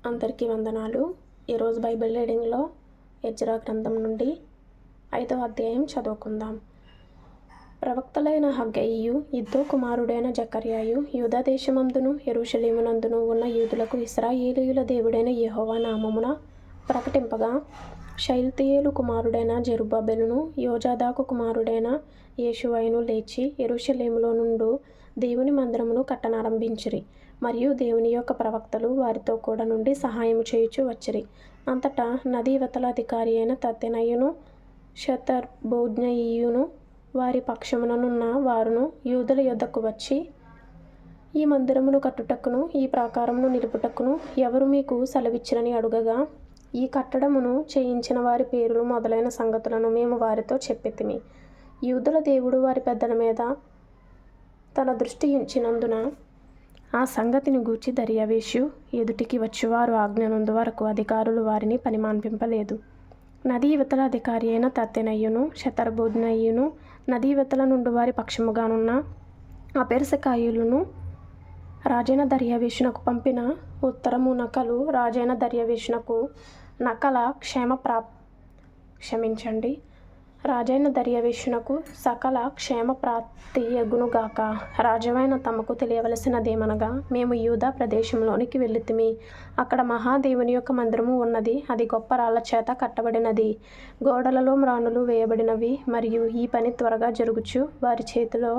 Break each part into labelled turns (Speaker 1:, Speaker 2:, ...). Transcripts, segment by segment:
Speaker 1: అందరికీ వందనాలు. ఈరోజు బైబిల్ రీడింగ్లో ఎజ్రా గ్రంథం నుండి 5వ అధ్యాయం చదువుకుందాం. ప్రవక్తలైన హగ్గయియు, ఇద్దో కుమారుడైన జకర్యాయు యూదా దేశమందును యెరూషలేమునందును ఉన్న యూదులకు ఇశ్రాయేలీయుల దేవుడైన యెహోవా నామమున ప్రకటింపగా, షయల్తీయేలు కుమారుడైన జెరుబ్బబెలును యోజాదాకు కుమారుడైన యేషువయును లేచి యెరూషలేములో నుండు దేవుని మందిరమును కట్టనారంభించిరి. మరియు దేవుని యొక్క ప్రవక్తలు వారితో కూడా నుండి సహాయము చేయుచు వచ్చిరి. అంతటా నదీ ఇవతల అధికారి అయిన తత్తెనయును షెతర్బోజ్నయియును వారి పక్షముననున్న వారును యూదుల యొద్దకు వచ్చి, ఈ మందిరమును కట్టుటకును ఈ ప్రాకారమును నిలుపుటకును ఎవరు మీకు సెలవిచ్చిరని అడుగగా, ఈ కట్టడమును చేయించిన వారి పేర్లు మొదలైన సంగతులను మేము వారితో చెప్పితిమి. యూదుల దేవుడు వారి పెద్దల మీద తన దృష్టి ఉంచినందున ఆ సంగతిని గూర్చి దర్యావేషు ఎదుటికి వచ్చువారు ఆజ్ఞనందు వరకు అధికారులు వారిని పనిమాన్పింపలేదు. నదీ ఇవతల అధికారి అయిన తత్తెనయ్యును షెతర్బోజ్నయియును నదీ ఇవతల నుండి వారి పక్షముగానున్న అపెర్సెకాయులను రాజైన దర్యావేషునకు పంపిన ఉత్తరము నకలు రాజైన దర్యావేషునకు నకల రాజైన దర్యావేషునకు సకల క్షేమప్రాప్తి యగునుగాక. రాజువైన తమకు తెలియవలసినదేమనగా, మేము యూదా ప్రదేశంలోనికి వెళ్ళితిమి. అక్కడ మహాదేవుని యొక్క మందిరము ఉన్నది. అది గొప్ప రాళ్ల చేత కట్టబడినది. గోడలలో మ్రానులు వేయబడినవి. మరియు ఈ పని త్వరగా జరుగుచు వారి చేతిలో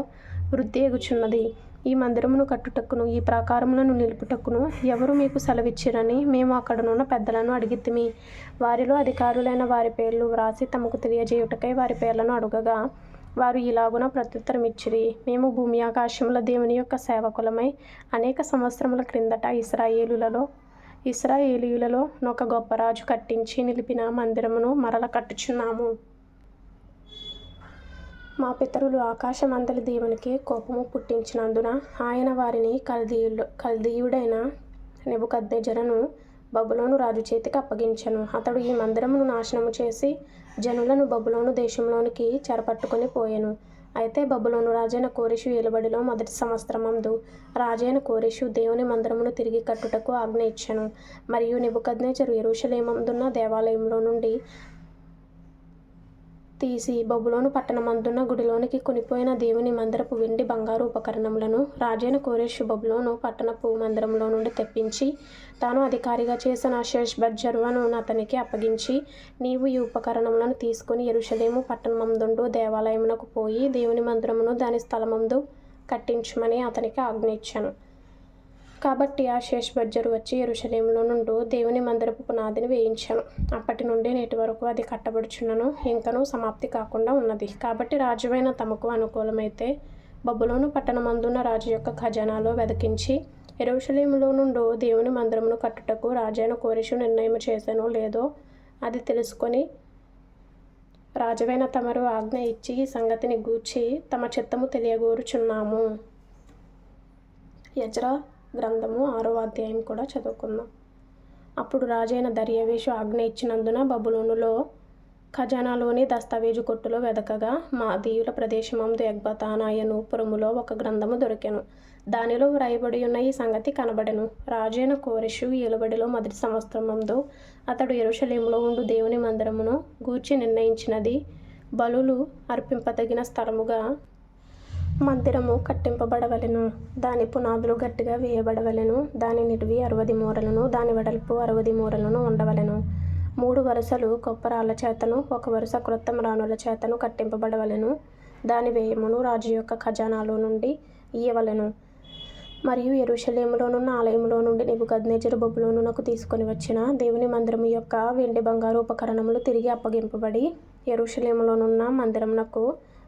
Speaker 1: వృద్ధి ఎగుచున్నది. ఈ మందిరమును కట్టుటకును ఈ ప్రాకారములను నిలుపుటకును ఎవరు మీకు సెలవిచ్చిరని మేము అక్కడనున్న పెద్దలను అడిగితిమి. వారిలో అధికారులైన వారి పేర్లు వ్రాసి తమకు తెలియజేయుటకై వారి పేర్లను అడుగగా, వారు ఇలాగున ప్రత్యుత్తరమిచ్చిరి. మేము భూమి ఆకాశముల దేవుని యొక్క సేవకులమై అనేక సంవత్సరముల క్రిందట ఇశ్రాయేలీయులలో ఒక గొప్ప రాజు కట్టించి నిలిపిన మందిరమును మరల కట్టుచున్నాము. మా పితరులు ఆకాశమందలి దేవునికి కోపము పుట్టించినందున ఆయన వారిని కల్దీయుడైన నెబుకద్నెజరును బబులోను రాజు చేతికి అప్పగించెను. అతడు ఈ మందిరమును నాశనము చేసి జనులను బబులోను దేశంలోనికి చెరపట్టుకొని పోయెను. అయితే బబులోను రాజైన కోరెషు ఏలుబడిలో మొదటి సంవత్సరమందు రాజైన కోరెషు దేవుని మందిరమును తిరిగి కట్టుటకు ఆజ్ఞ ఇచ్చెను. మరియు నెబుకద్నెజరు యెరూషలేమందున్న దేవాలయంలో నుండి తీసి బబులోను పట్టణమందున్న గుడిలోనికి కొనిపోయిన దేవుని మందిరపు వెండి బంగారు ఉపకరణములను రాజైన కోరెషు బబులోను పట్టణపు మందిరంలో నుండి తెప్పించి తాను అధికారిగా చేసిన షేష్బజ్జరును అతనికి అప్పగించి, నీవు ఈ ఉపకరణములను తీసుకుని యెరూషలేము పట్టణమందుండు దేవాలయమునకు పోయి దేవుని మందిరమును దాని స్థలమందు కట్టించుమని అతనికి ఆజ్ఞ ఇచ్చెను. కాబట్టి ఆ షేష్బజ్జరు వచ్చి యెరూషలేములో నుండు దేవుని మందిరపు పునాదిని వేయించెను. అప్పటి నుండి నేటి వరకు అది కట్టబడుచున్నను, ఇంకనూ సమాప్తి కాకుండా ఉన్నది. కాబట్టి రాజువైన తమకు అనుకూలమైతే బబులోను పట్టణమందున్న రాజు యొక్క ఖజానాలో వెదకించి యెరూషలేములో నుండు దేవుని మందిరమును కట్టుటకు రాజైన కోరెషు నిర్ణయం చేసెనో లేదో అది తెలుసుకొని రాజువైన తమరు ఆజ్ఞ ఇచ్చి ఈ సంగతిని గూర్చి తమ చిత్తము తెలియగోరుచున్నాము. ఎజ్రా గ్రంథము 6వ అధ్యాయం కూడా చదువుకుందాం. అప్పుడు రాజైన దర్యావేషు ఆజ్ఞ ఇచ్చినందున బబులోనులో ఖజానాలోని దస్తావేజు కొట్టులో వెదకగా మాదీయుల ప్రదేశమందు ఎగ్బతానా అను పురములో ఒక గ్రంథము దొరికెను. దానిలో వ్రాయబడి ఉన్న ఈ సంగతి కనబడెను. రాజైన కోరెషు ఏలుబడిలో మొదటి సంవత్సరమందు అతడు యెరూషలేములో ఉండు దేవుని మందిరమును గూర్చి నిర్ణయించినది, బలులు అర్పింపదగిన స్థలముగా మందిరము కట్టింపబడవలెను. దాని పునాదులు గట్టిగా వేయబడవలెను. దాని నిడివి 60 మూరలను దాని వెడల్పు 60 మూరలను ఉండవలెను. 3 వరుసలు గొప్ప రాళ్ల చేతను 1 వరుస క్రొత్త మ్రానుల చేతను కట్టింపబడవలెను. దాని వ్యయమును రాజు యొక్క ఖజానాలో నుండి ఇయ్యవలెను. మరియు యెరూషలేములోనున్న ఆలయములో నుండి నెబుకద్నెజరు బబులోనునకు తీసుకొని వచ్చిన దేవుని మందిరము యొక్క వెండి బంగారు ఉపకరణములు తిరిగి అప్పగింపబడి యెరూషలేములోనున్న మందిరమునకు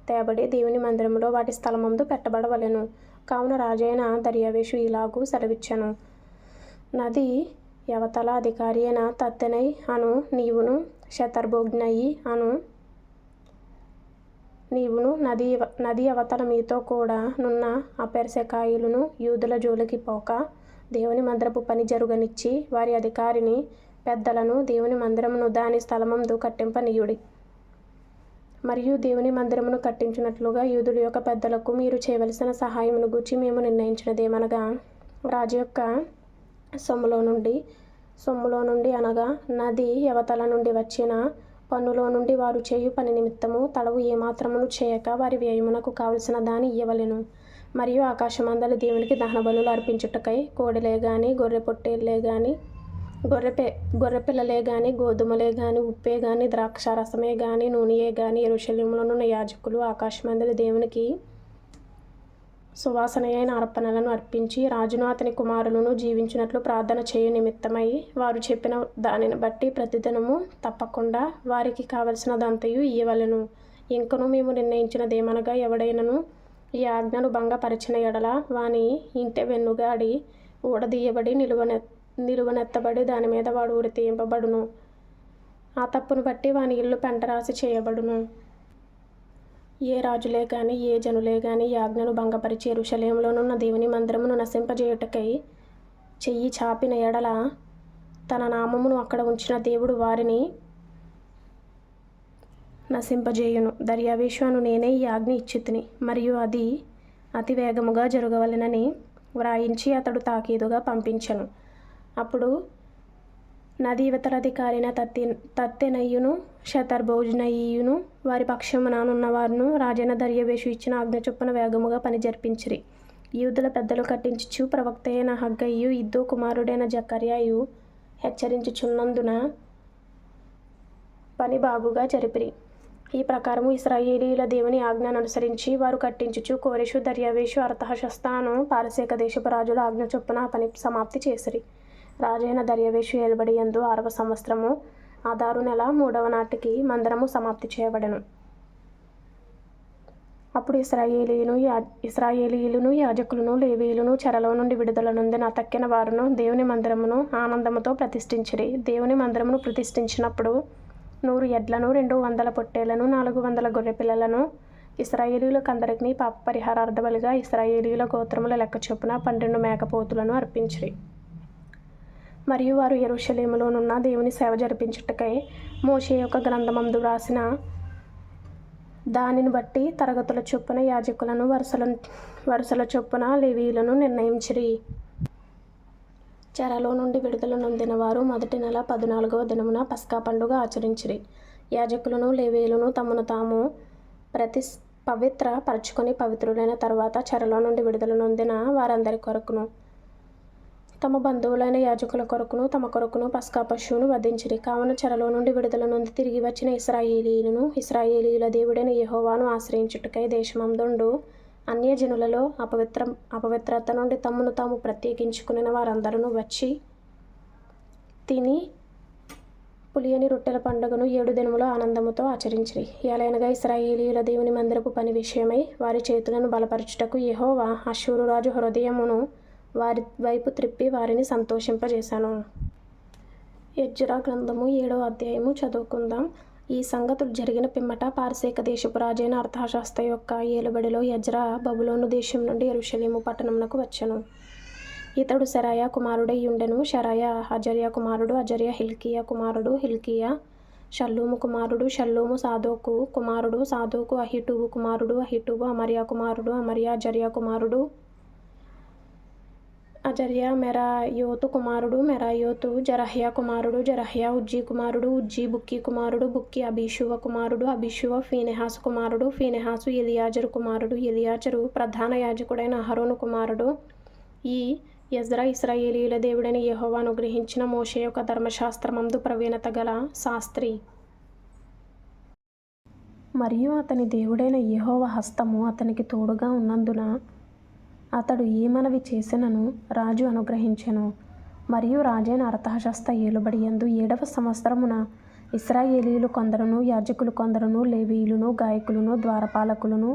Speaker 1: తేబడి దేవుని మందిరములో వాటి స్థలమందు పెట్టబడవలెను. కావున రాజైన దర్యావేషు ఇలాగూ సెలవిచ్చెను, నదీ యవతల అధికారి అయిన తత్తెనై అను నీవును షెతర్బోజ్నయి అను నీవును నదీ అవతల మీతో కూడా నున్న అపెర్సెకాయులను యూదుల జోలికి పోక దేవుని మందిరపు పని జరుగనిచ్చి వారి అధికారిని పెద్దలను దేవుని మందిరమును దాని స్థలమందు కట్టింపనీయుడి. మరియు దేవుని మందిరమును కట్టించినట్లుగా యూదుల యొక్క పెద్దలకు మీరు చేయవలసిన సహాయమును గూర్చి మేము నిర్ణయించినదేమనగా, రాజు యొక్క సొమ్ములో నుండి సొమ్ములో నుండి అనగా నది యవతల నుండి వచ్చిన పన్నులో నుండి వారు చేయు పని నిమిత్తము తడవు ఏమాత్రమును చేయక వారి వ్యయమునకు కావలసిన దాని ఇయ్యవలెను. మరియు ఆకాశమందలి దేవునికి దహనబలులు అర్పించుటకై కోడెలే గాని గొర్రె పొట్టేళ్లే గాని గొర్రెపిల్లలే గాని గోధుమలే గాని ఉప్పే గాని ద్రాక్షారసమే గాని నూనెయే గాని యెరూషలేములోనున్న యాజకులు ఆకాశమందలి దేవునికి సువాసనయైన అర్పణలను అర్పించి రాజును అతని కుమారులను జీవించినట్లు ప్రార్థన చేయు నిమిత్తమై వారు చెప్పిన దానిని బట్టి ప్రతిదినము తప్పకుండా వారికి కావలసినదంతయు ఇయ్యవలెను. ఇంకను మేము నిర్ణయించినదేమనగా ఎవడైనను ఈ ఆజ్ఞను భంగపరిచిన ఎడల వాని ఇంటె వెన్నుగాడి ఊడదీయబడి నిలువనెత్తబడి దాని మీద వాడు ఉరి తీయింపబడును. ఆ తప్పును బట్టి వాని ఇల్లు పెంటరాసి చేయబడును. ఏ రాజులే గాని ఏ జనులే గాని ఈ ఆజ్ఞను భంగపరిచి యెరూషలేములోనున్న దేవుని మందిరమును నశింపజేయుటకై చెయ్యి చాపిన ఎడల తన నామమును అక్కడ ఉంచిన దేవుడు వారిని నశింపజేయును. దర్యావేషు అను నేనే ఈ ఆజ్ఞ ఇచ్చితిని మరియు అది అతి వేగముగా జరగవలెనని వ్రాయించి అతడు తాకీదుగా పంపించెను. అప్పుడు నదీ ఇవతలధికారైన తత్తెనయ్యును షెతర్బోజ్నయియును వారి పక్షముననున్నవారును రాజైన దర్యావేషు ఇచ్చిన ఆజ్ఞ చొప్పున వేగముగా పని జరిపించిరి. యూదుల పెద్దలు కట్టించుచు ప్రవక్త అయిన హగ్గయియు ఇద్దో కుమారుడైన జకర్యాయు హెచ్చరించుచున్నందున పని బాగుగా జరిపిరి. ఈ ప్రకారము ఇశ్రాయేలీయుల దేవుని ఆజ్ఞను అనుసరించి వారు కట్టించుచు కోరెషు దర్యావేషు అర్తహషస్త అను పారసీక దేశపు రాజుల ఆజ్ఞ చొప్పున ఆ పని సమాప్తి చేసిరి. రాజైన దర్యావేషు ఏలుబడి యందు 6వ సంవత్సరము ఆదారు నెల 3వ నాటికి మందిరము సమాప్తి చేయబడెను. అప్పుడు ఇశ్రాయేలీయులను యాజకులను లేవీయులను చెరలో నుండి విడుదల నొందిన తక్కిన వారును దేవుని మందిరమును ఆనందముతో ప్రతిష్ఠించిరి. దేవుని మందిరమును ప్రతిష్ఠించినప్పుడు 100 ఎడ్లను 200 పొట్టేళ్లను 400 గొర్రెపిల్లలను ఇశ్రాయేలీయులకందరికీ పాప పరిహారార్థ బలిగా ఇశ్రాయేలీయుల గోత్రముల లెక్క చొప్పున 12 మేకపోతులను అర్పించిరి. మరియు వారు యెరూషలేములోనున్న దేవుని సేవ జరిపించుటకై మోషే యొక్క గ్రంథమందు వ్రాసిన దానిని బట్టి తరగతుల చొప్పున యాజకులను వరుసల చొప్పున లేవీయులను నిర్ణయించిరి. చెరలో నుండి విడుదల నొందిన వారు మొదటి నెల 14వ దినమున పస్కా పండుగ ఆచరించిరి. యాజకులను లేవీయులను తమను తాము పవిత్ర పరచుకొని పవిత్రులైన తరువాత చెరలో నుండి విడుదల నొందిన వారందరి కొరకును తమ బంధువులైన యాజకుల కొరకును తమ కొరకును పస్కా పశువును వధించిరి. కావున చెరలో నుండి విడుదల నొంది తిరిగి వచ్చిన ఇశ్రాయేలీయుల దేవుడైన యెహోవాను ఆశ్రయించుటకై దేశమందుండు అన్యజనులలో అపవిత్రత నుండి తమను తాము ప్రత్యేకించుకుని వారందరూ వచ్చి తిని పులియని రొట్టెల పండుగను 7 దినములు ఆనందముతో ఆచరించిరి. ఏలైనగా ఇశ్రాయేలీయుల దేవుని మందిరపు పని విషయమై వారి చేతులను బలపరచుటకు యెహోవా అష్షూరు రాజు హృదయమును వారి వైపు త్రిప్పి వారిని సంతోషింపజేశాను. ఎజ్రా గ్రంథము 7వ అధ్యాయము చదువుకుందాం. ఈ సంగతులు జరిగిన పిమ్మట పారసీక దేశపు రాజైన అర్తహషస్త యొక్క ఏలుబడిలో ఎజ్రా బబులోను దేశం నుండి యెరూషలేము పట్టణమునకు వచ్చెను. ఇతడు సెరాయా కుమారుడై ఉండెను. సెరాయా అజర్యా కుమారుడు, అజర్యా హిల్కీయా కుమారుడు, హిల్కీయా షల్లూము కుమారుడు, షల్లూము సాదోకు కుమారుడు, సాదోకు అహీటూబు కుమారుడు, అహీటూబు అమర్యా కుమారుడు, అమర్యా అజర్యా కుమారుడు, అజర్యా మెరాయోతు కుమారుడు, మెరాయోతు జరహ్యా కుమారుడు, జరహ్యా ఉజ్జీ కుమారుడు, ఉజ్జీ బుక్కీ కుమారుడు, బుక్కీ అబీషువ కుమారుడు, అబీషువ ఫీనెహాసు కుమారుడు, ఫీనెహాసు ఎలియాజరు కుమారుడు, ఎలియాజరు ప్రధాన యాజకుడైన అహరోను కుమారుడు. ఈ ఎజ్రా ఇశ్రాయేలీయుల దేవుడైన యెహోవా అనుగ్రహించిన మోషే యొక్క ధర్మశాస్త్రమందు ప్రవీణత గల శాస్త్రి. మరియు అతని దేవుడైన యెహోవా హస్తము అతనికి తోడుగా ఉన్నందున అతడు ఏ మనవి చేసినను రాజు అనుగ్రహించెను. మరియు రాజైన అర్తహషస్త ఏలుబడి యందు 7వ సంవత్సరమున ఇశ్రాయేలీయులు కొందరును, యాజకులు కొందరును, లేవీయులను, గాయకులను, ద్వారపాలకులను,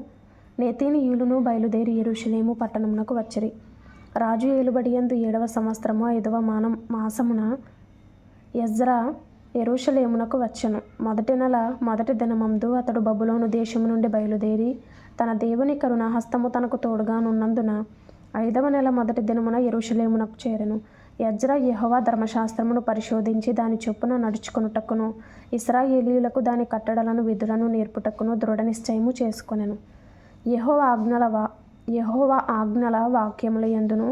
Speaker 1: నేతీనీయులను బయలుదేరి యెరూషలేము పట్టణమునకు వచ్చిరి. రాజు ఏలుబడి యందు 7వ సంవత్సరము 5వ మాసమున ఎజ్రా యెరూషలేమునకు వచ్చెను. మొదటి నెల 1వ దినమందు అతడు బబులోను దేశము నుండి బయలుదేరి తన దేవుని కరుణాహస్తము తనకు తోడుగానున్నందున 5వ నెల 1వ దినమున యెరూషలేమునకు చేరెను. ఎజ్రా యెహోవా ధర్మశాస్త్రమును పరిశోధించి దాని చొప్పున నడుచుకొనుటకును ఇశ్రాయేలీయులకు దాని కట్టడలను విధులను నేర్పుటకును దృఢ నిశ్చయము చేసుకొనెను. యెహోవా ఆజ్ఞల వాక్యముల యందును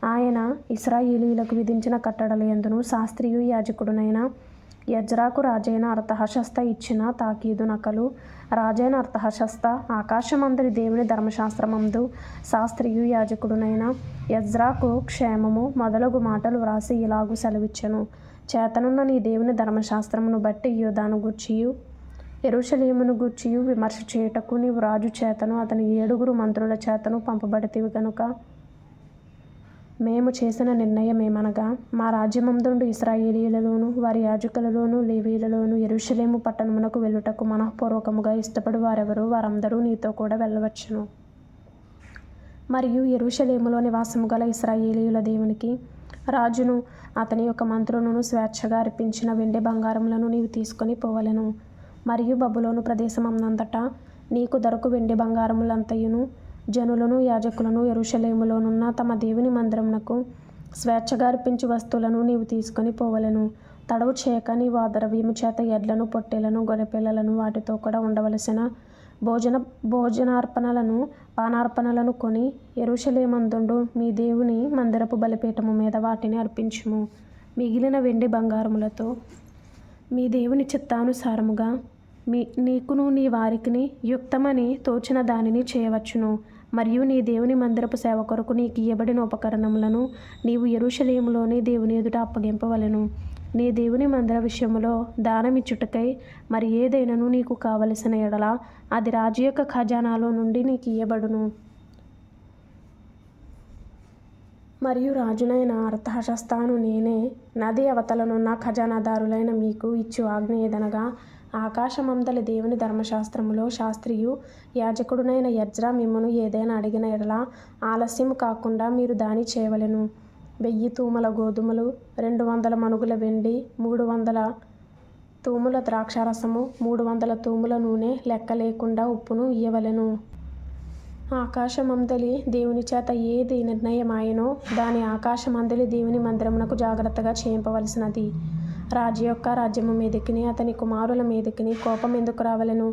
Speaker 1: ఆయన ఇశ్రాయేలీయులకు విధించిన కట్టడల యందును శాస్త్రియు యాజకుడునైన ఎజ్రాకు రాజైన అర్తహషస్త ఇచ్చిన తాకీదు నకలు. రాజైన అర్తహషస్త ఆకాశమందరి దేవుని ధర్మశాస్త్రమందు శాస్త్రియు యాజకుడునైన ఎజ్రాకు క్షేమము మొదలగు మాటలు వ్రాసి ఇలాగు సెలవిచ్చెను. చేతనున్న నీ దేవుని ధర్మశాస్త్రమును బట్టి యూదాను గూర్చియు యెరూషలేమును గూర్చియు విమర్శ చేయుటకు నీవు రాజు చేతను అతని 7 మంత్రుల చేతను పంపబడితివి గనుక మేము చేసిన నిర్ణయమేమనగా, మా రాజ్యమందుండు ఇశ్రాయేలీయులలోను వారి యాజకులలోను లేవీయులలోను యెరూషలేము పట్టణమునకు వెళ్ళుటకు మనఃపూర్వకముగా ఇష్టపడు వారెవరో వారందరూ నీతో కూడా వెళ్ళవచ్చును. మరియు యెరూషలేములో నివాసము గల ఇశ్రాయేలీయుల దేవునికి రాజును అతని యొక్క మంత్రులను స్వేచ్ఛగా అర్పించిన వెండి బంగారములను నీవు తీసుకొని పోవలెను. మరియు బబులోను ప్రదేశమందంతటా నీకు దొరకు వెండి బంగారములంతయును జనులను యాజకులను యెరూషలేములోనున్న తమ దేవుని మందిరమునకు స్వేచ్ఛగా అర్పించు వస్తువులను నీవు తీసుకొని పోవలెను. తడవు చేయక నీవు ఆ ద్రవ్యము చేత ఎడ్లను పొట్టేలను గొర్రెపిల్లలను వాటితో కూడా ఉండవలసిన భోజనార్పణలను పానార్పణలను కొని యెరూషలేమందుండు మీ దేవుని మందిరపు బలిపీఠము మీద వాటిని అర్పించుము. మిగిలిన వెండి బంగారములతో మీ దేవుని చిత్తానుసారముగా నీకును నీ వారికిని యుక్తమని తోచిన దానిని చేయవచ్చును. మరియు నీ దేవుని మందిరపు సేవ కొరకు నీకు ఇయ్యబడిన ఉపకరణములను నీవు యెరూషలేములోని దేవుని ఎదుట అప్పగింపవలెను. నీ దేవుని మందిర విషయములో దానమిచ్చుటకై మరి ఏదైనాను నీకు కావలసిన ఎడల అది రాజు యొక్క ఖజానాలో నుండి నీకు ఇయ్యబడును. మరియు రాజునైన అర్తహషస్తాను నేనే నది అవతలనున్న ఖజానాదారులైన మీకు ఇచ్చు ఆజ్ఞ ఏదనగా, ఆకాశమందలి దేవుని ధర్మశాస్త్రములో శాస్త్రియు యాజకుడునైన ఎజ్రా మిమ్మును ఏదైనా అడిగిన ఎడల ఆలస్యము కాకుండా మీరు దాని చేయవలెను. 1000 తూముల గోధుమలు, 200 మణుగుల వెండి, 300 తూముల ద్రాక్షారసము, 300 తూముల నూనె, లెక్క లేకుండా ఉప్పును ఇయ్యవలెను. ఆకాశమందలి దేవుని చేత ఏది నిర్ణయమాయెనో దాని ఆకాశమందలి దేవుని మందిరమునకు జాగ్రత్తగా చేయింపవలసినది. రాజు యొక్క రాజ్యము మీదకిని అతని కుమారుల మీదకిని కోపం ఎందుకు రావలెను?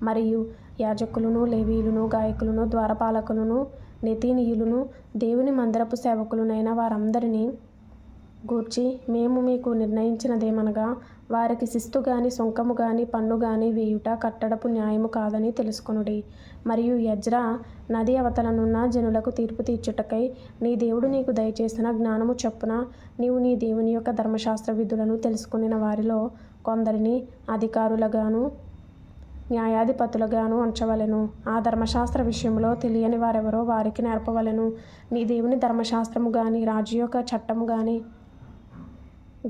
Speaker 1: మరియు యాజకులను లేవీయులను గాయకులను ద్వారపాలకులను నెతీనీయులను దేవుని మందిరపు సేవకులనైన వారందరినీ గూర్చి మేము మీకు నిర్ణయించినదేమనగా, వారికి శిస్తు గాని సుంకము గాని పన్ను గాని వేయుట కట్టడపు న్యాయము కాదని తెలుసుకొనుడి. మరియు ఎజ్రా నది అవతలనున్న జనులకు తీర్పు తీర్చుటకై నీ దేవుడు నీకు దయచేసిన జ్ఞానము చొప్పున నీవు నీ దేవుని యొక్క ధర్మశాస్త్ర విధులను తెలుసుకొనిన వారిలో కొందరిని అధికారులుగాను న్యాయాధిపతులుగాను ఉంచవలెను. ఆ ధర్మశాస్త్ర విషయంలో తెలియని వారెవరో వారికి నేర్పవలెను. నీ దేవుని ధర్మశాస్త్రము గాని రాజు యొక్క చట్టము గాని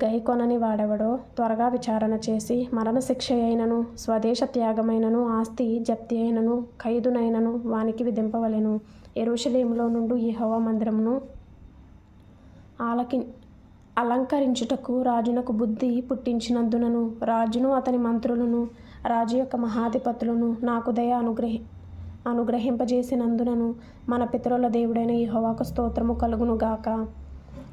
Speaker 1: గైకొనని వాడెవడో త్వరగా విచారణ చేసి మరణశిక్ష అయినను స్వదేశ త్యాగమైనను ఆస్తి జప్తి అయినను ఖైదునైనను వానికి విధింపవలెను. యెరూషలేములో నుండి యెహోవా మందిరమును అలంకరించుటకు రాజునకు బుద్ధి పుట్టించినందునను రాజును అతని మంత్రులను రాజు యొక్క మహాధిపతులను నాకు దయ అనుగ్రహింపజేసినందునను మన పితరుల దేవుడైన యెహోవాకు స్తోత్రము కలుగును గాక.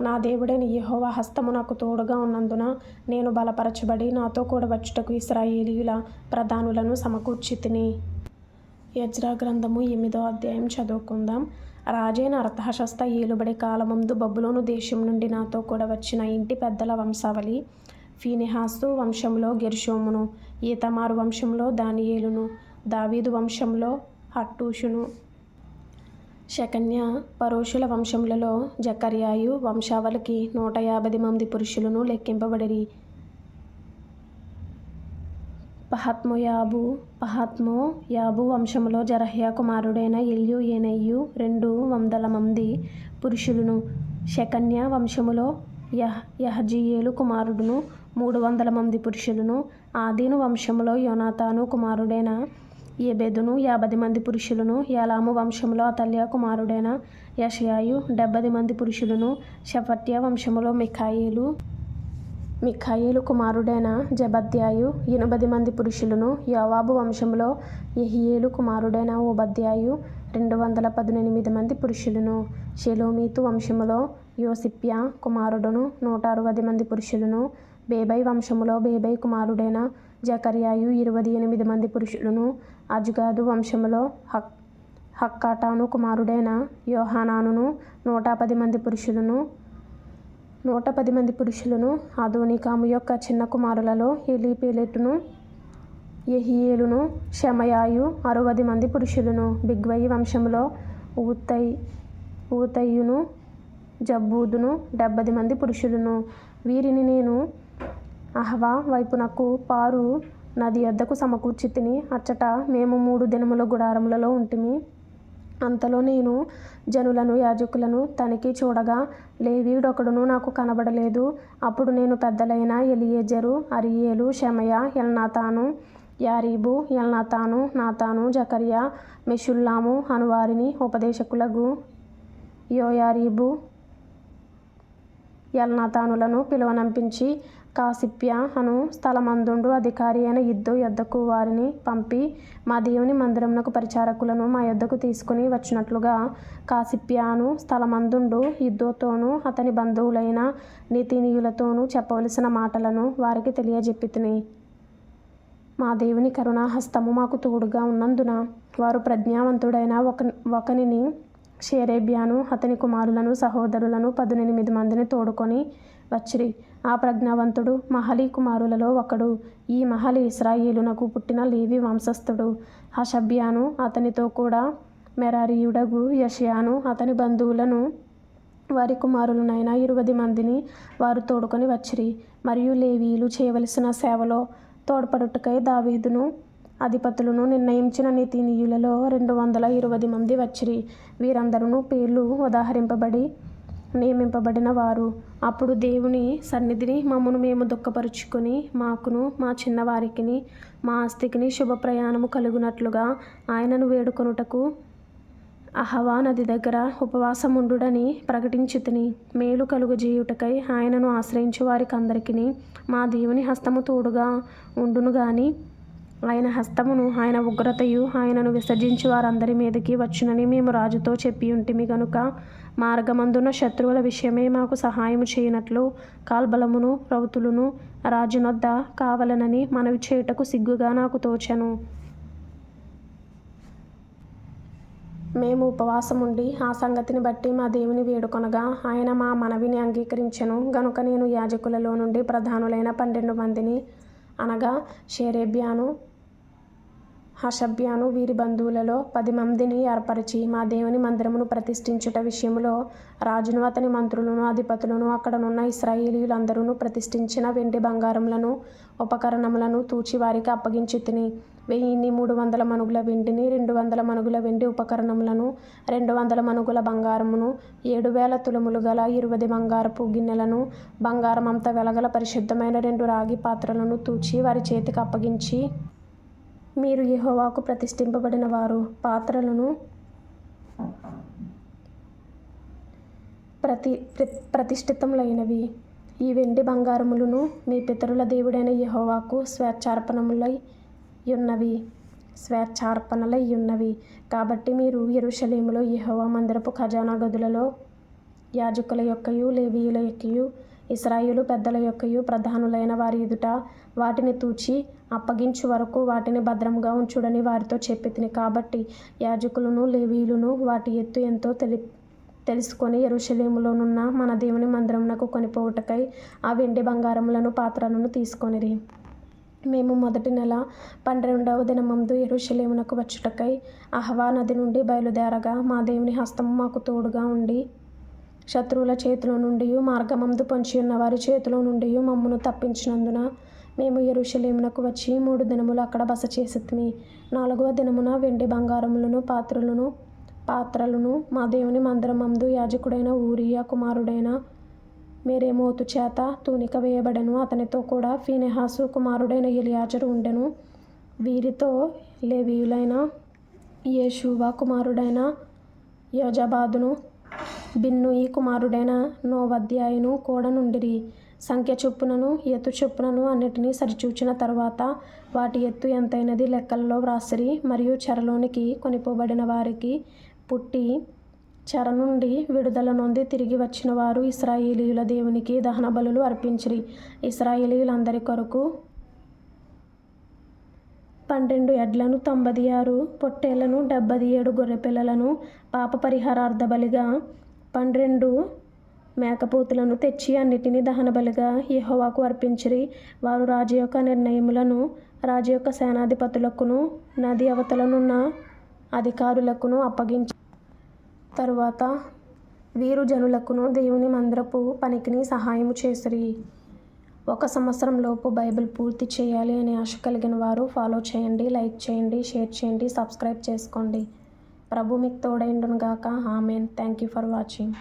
Speaker 1: నా దేవుడైన యెహోవా హస్తము నాకు తోడుగా ఉన్నందున నేను బలపరచబడి నాతో కూడా వచ్చుటకు ఇశ్రాయేలీయుల ప్రధానులను సమకూర్చితిని. ఎజ్రా గ్రంథము 8వ అధ్యాయం చదువుకుందాం. రాజైన అర్తహషస్త ఏలుబడి కాలమందు బబులోను దేశం నుండి నాతో కూడా వచ్చిన ఇంటి పెద్దల వంశావళి: ఫీనెహాసు వంశంలో గెర్షోమును, ఈతమారు వంశంలో దానియేలును, దావీదు వంశంలో హట్టూషును, షెకన్యా పరోషుల వంశములలో జకర్యాయు వంశావళికి 150 మంది పురుషులను లెక్కింపబడిరి. పహత్మోయాబు వంశములో జరహ్యా కుమారుడైన ఎల్యోయేనయి 200 మంది పురుషులను. షెకన్యా వంశములో యహజీయేలు కుమారుడును 300 మంది పురుషులను. ఆదీను వంశములో యోనాతాను కుమారుడైన ఎబెదును 50 మంది పురుషులను. ఏలాము వంశములో అతల్యా కుమారుడైన యెషయాయు 70 మంది పురుషులను. షెఫట్య వంశములో మిఖాయేలు కుమారుడైన జెబద్యాయు 80 మంది పురుషులను. యోవాబు వంశములో యెహీయేలు కుమారుడైన ఓబద్యాయు 218 మంది పురుషులను. షెలోమీతు వంశములో యోసిప్యా కుమారుడును 160 మంది పురుషులను. బేబై వంశములో బేబై కుమారుడైన జకర్యాయు 28 మంది పురుషులను. అజ్గాదు వంశములో హక్కాటాను కుమారుడైన యోహానానును 110 మంది పురుషులను, అదోనీకాము యొక్క చిన్న కుమారులలో ఎలీపేలెటును, యెహీయేలును, షెమయాయు 60 మంది పురుషులను, బిగ్వయి వంశములో ఊతయియును, జబ్బూదును 70 మంది పురుషులను. వీరిని నేను అహవా వైపునకు పారు నది యొద్దకు సమకూర్చితిని. అచ్చట మేము 3 దినములు గుడారములలో ఉంటిమి. అంతలో నేను జనులను, యాజకులను తనిఖీ చూడగా లేవీయుడొకడును నాకు కనబడలేదు. అప్పుడు నేను పెద్దలైన ఎలియేజరు, అరీయేలు, షెమయా, ఎల్నాతాను, యారీబు, ఎల్నాతాను, నాతాను, జకర్యా, మెషుల్లాము అనువారిని, ఉపదేశకులగు యోయారీబు, ఎల్నాతానులను పిలువనంపించి కాసిప్యా అను స్థలమందుండు అధికారి అయిన ఇద్దో యొద్దకు వారిని పంపి, మా దేవుని మందిరమునకు పరిచారకులను మా యొద్దకు తీసుకుని వచ్చినట్లుగా కాసిప్యా అను స్థలమందుండు ఇద్దోతోనూ అతని బంధువులైన నీతినీయులతోనూ చెప్పవలసిన మాటలను వారికి తెలియజెప్పితిని. మా దేవుని కరుణాహస్తము మాకు తోడుగా ఉన్నందున వారు ప్రజ్ఞావంతుడైన ఒకనిని, షేరేబ్యాను, అతని కుమారులను, సహోదరులను 18 మందిని తోడుకొని వచ్చిరి. ఆ ప్రజ్ఞావంతుడు మహలి కుమారులలో ఒకడు. ఈ మహలి ఇశ్రాయేలునకు పుట్టిన లేవి వంశస్థుడు. హషబ్యాను, అతనితో కూడా మెరారీయుడగు యెషయాను, అతని బంధువులను, వారి కుమారులనైన 20 మందిని వారు తోడుకొని వచ్చిరి. మరియు లేవీయులు చేయవలసిన సేవలో తోడ్పడుటకై దావీదును అధిపతులను నిర్ణయించిన నీతినీయులలో 220 మంది వచ్చిరి. వీరందరూ పేర్లు ఉదహరింపబడి నియమింపబడిన వారు. అప్పుడు దేవుని సన్నిధిని మమ్మును మేము దుఃఖపరుచుకొని, మాకును మా చిన్నవారికిని మా ఆస్తికిని శుభ ప్రయాణము కలుగునట్లుగా ఆయనను వేడుకొనుటకు అహవా నది దగ్గర ఉపవాసముండుడని ప్రకటించితిని. మేలు కలుగజేయుటకై ఆయనను ఆశ్రయించు వారికందరికిని మా దేవుని హస్తము తోడుగా ఉండును గాని, ఆయన హస్తమును, ఆయన ఉగ్రతయు ఆయనను విసర్జించు వారందరి మీదకి వచ్చునని మేము రాజుతో చెప్పియుంటిమి గనుక, మార్గమందున్న శత్రువుల విషయమై మాకు సహాయము చేయనట్లు కాల్బలమును, రౌతులను రాజునొద్ద కావలెనని మనవి చేయుటకు సిగ్గుగా నాకు తోచెను. మేము ఉపవాసముండి ఆ సంగతిని బట్టి మా దేవుని వేడుకొనగా ఆయన మా మనవిని అంగీకరించెను గనుక నేను యాజకులలో నుండి ప్రధానులైన 12 మందిని, అనగా షేరేబ్యాను, హషబ్యాను, వీరి బంధువులలో 10 మందిని ఏర్పరచి మా దేవుని మందిరమును ప్రతిష్ఠించుట విషయములో రాజును, అతని మంత్రులను, అధిపతులను, అక్కడనున్న ఇశ్రాయేలీయులందరూ ప్రతిష్ఠించిన వెండి బంగారములను, ఉపకరణములను తూచి వారికి అప్పగించితిని. 1300 మణుగుల వెండిని, 200 మణుగుల వెండి ఉపకరణములను, 200 మణుగుల బంగారమును, 7000 తులములు గల 20 బంగారపు గిన్నెలను, బంగారమంత వెలగల పరిశుద్ధమైన 2 రాగి పాత్రలను తూచి వారి చేతికి అప్పగించి, మీరు యెహోవాకు ప్రతిష్ఠింపబడిన వారు, పాత్రలను ప్రతిష్ఠితములైనవి. ఈ వెండి బంగారములను మీ పితరుల దేవుడైన యెహోవాకు స్వేచ్ఛార్పణలై యున్నవి. కాబట్టి మీరు యెరూషలేములో యెహోవా మందిరపు ఖజానా గదులలో యాజకుల యొక్కయు, లేవీయుల యొక్కయు, ఇశ్రాయేలు పెద్దల యొక్కయు, ప్రధానులైన వారి ఎదుట వాటిని తూచి అప్పగించు వరకు వాటిని భద్రముగా ఉంచుడని వారితో చెప్పితిని. కాబట్టి యాజకులను, లేవీయులను వాటి ఎత్తు ఎంతో తెలుసుకొని యెరూషలేములోనున్న మన దేవుని మందిరమునకు కొనిపోవుటకై ఆ వెండి బంగారములను, పాత్రలను తీసుకొనిరి. మేము మొదటి నెల 12వ దినమందు యెరూషలేమునకు వచ్చుటకై అహవా నది నుండి బయలుదేరగా మా దేవుని హస్తము మాకు తోడుగా ఉండి, శత్రువుల చేతిలో నుండి, మార్గమందు పొంచియున్న వారి చేతిలో నుండి మమ్మును తప్పించినందున మేము యెరూషలేమునకు వచ్చి 3 దినములు అక్కడ బస చేసితిమి. 4వ దినమున వెండి బంగారములను, పాత్రలను మా దేవుని మందిరమందు యాజకుడైన ఊరియా కుమారుడైన మెరేమోతు చేత తూనిక వేయబడెను. అతనితో కూడా ఫీనెహాసు కుమారుడైన ఎలియాజరు ఉండెను. వీరితో లేవీయులైన యేషూవ కుమారుడైన యోజాబాదును, బిన్నూయి కుమారుడైన నోవద్యాయును కూడా నుండిరి. సంఖ్య చొప్పునను ఎత్తు చొప్పునను అన్నిటినీ సరిచూచిన తరువాత వాటి ఎత్తు ఎంతైనది లెక్కలలో వ్రాసిరి. మరియు చెరలోనికి కొనిపోబడిన వారికి పుట్టి చెర నుండి విడుదల నొంది తిరిగి వచ్చిన వారు ఇశ్రాయేలీయుల దేవునికి దహన బలులు అర్పించిరి. ఇశ్రాయేలీయులందరి కొరకు 12 ఎడ్లను 96 పొట్టేళ్లను 77 గొర్రెపిల్లలను పాప పరిహారార్థ బలిగా 12 మేకపోతులను తెచ్చి అన్నిటినీ దహనబలిగా యెహోవాకు అర్పించిరి. వారు రాజు యొక్క నిర్ణయములను రాజు యొక్క సేనాధిపతులకును నది అవతలనున్న అధికారులకును అప్పగించి తరువాత వీరు జనులకును దేవుని మందిరపు పనికిని సహాయము చేసిరి. 1 సంవత్సరంలోపు బైబిల్ పూర్తి చేయాలి అనే ఆశ కలిగిన వారు ఫాలో చేయండి, లైక్ చేయండి, షేర్ చేయండి, సబ్స్క్రైబ్ చేసుకోండి. ప్రభు మీకు తోడైండును గాక. Amen. Thank you for watching.